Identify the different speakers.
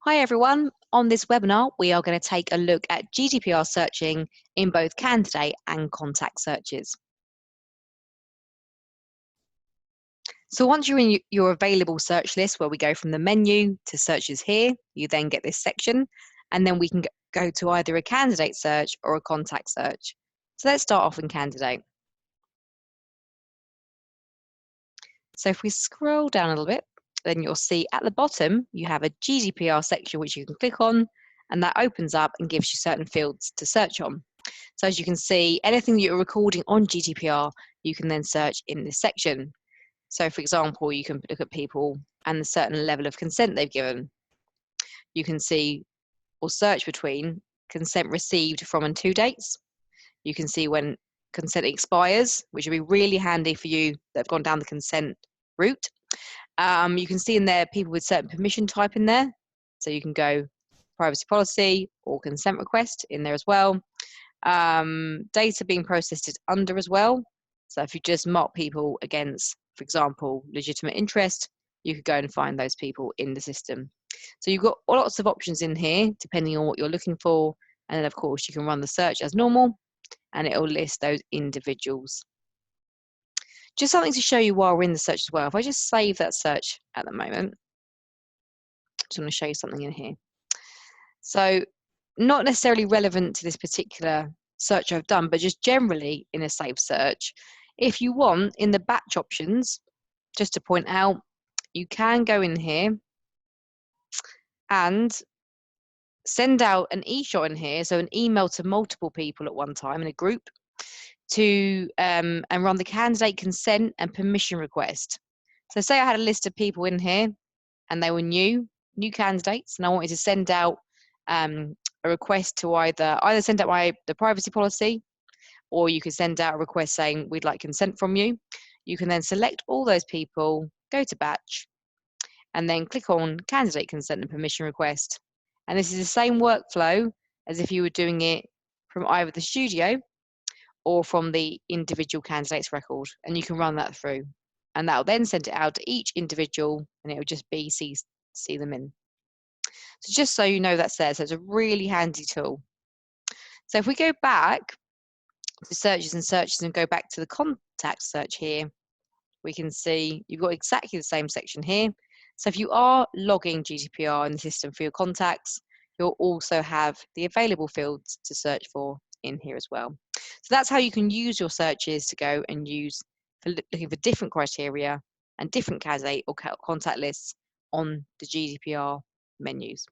Speaker 1: Hi everyone. On this webinar, we are going to take a look at GDPR searching in both candidate and contact searches. So once you're in your available search list, where we go from the menu to searches here, you then get this section, and then we can go to either a candidate search or a contact search. So let's start off in candidate. So if we scroll down a little bit, then you'll see at the bottom, you have a GDPR section which you can click on, and that opens up and gives you certain fields to search on. So as you can see, anything that you're recording on GDPR, you can then search in this section. So for example, you can look at people and the certain level of consent they've given. You can see or search between consent received from and to dates. You can see when consent expires, which would be really handy for you that have gone down the consent route. You can see in there people with certain permission type in there. So you can go privacy policy or consent request in there as well. Data being processed under as well. So if you just mark people against, for example, legitimate interest, you could go and find those people in the system. So you've got lots of options in here, depending on what you're looking for. And then of course you can run the search as normal and it will list those individuals. Just something to show you while we're in the search as well. If I just save that search at the moment, I just want to show you something in here. So not necessarily relevant to this particular search I've done, but just generally in a safe search, if you want, in the batch options, just to point out, you can go in here and send out an e-shot in here, so an email to multiple people at one time in a group, to and run the candidate consent and permission request. So say I had a list of people in here and they were new candidates, and I wanted to send out a request to either send out the privacy policy, or you could send out a request saying we'd like consent from you. You can then select all those people, go to batch, and then click on candidate consent and permission request. And this is the same workflow as if you were doing it from either the studio or from the individual candidate's record, and you can run that through. And that'll then send it out to each individual, and it'll just be see them in. So just so you know that's there, so it's a really handy tool. So if we go back to searches and go back to the contact search here, we can see you've got exactly the same section here. So if you are logging GDPR in the system for your contacts, you'll also have the available fields to search for in here as well. So that's how you can use your searches to go and use for looking for different criteria and different candidate or contact lists on the GDPR menus.